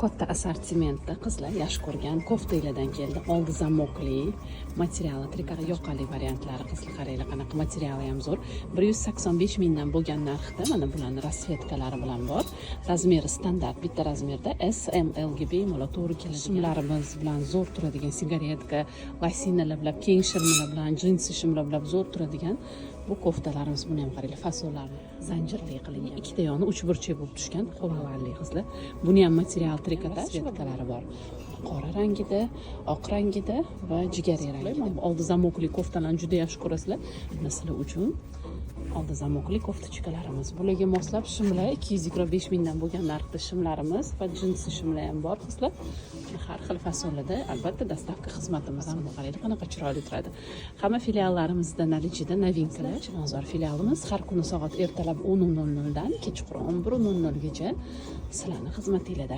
Katta assortimentda qizlar yaxshi ko'rgan koftalardan keldi. Oldi zamokli, materiali trikari yoqali variantlari. Qizlar qaranglar qanaqa materiali ham zo'r. 185 mingdan bo'lgan narxda mana bularning rasvetkalari bilan bor. Razmeri standart, bitta razmerda S, M, L ga bemalol to'g'ri keladi. Shimlarimiz bilan zo'r turadigan sigaretka, lasinalar bilan, keng shirmalar bilan, jinsi shimlar bilan zo'r turadigan bu koftalarimiz. Buni ham qaranglar, fasonlarni zanjirli qilingan. Ikkita yoni uch burchak bo'lib tushgan, qo'lvarli qizlar. Buni ham material trikotaj rasvetkalari bor. Qora rangida, oq rangida va jigari rangida. Oldi zamokli koftalarni juda yaxshi ko'rasizlar. Mana sizlar uchun oldi zamokli koftachkalarimiz. Bularga moslab shimlar 225 mingdan bo'lgan narxda shimlarimiz va jinsi shimlar ham bor qizlar. Har xil fasonlarda albatta dastavka xizmatimiz ham qaranglar qanaqa chiroyli turadi. Hamma filiallarimizda наличиеda novinkalar. Chilonzor filialimiz har kuni soat ertalab 10:00 dan kechqurun 1:00 gacha sizlarning xizmatingizda.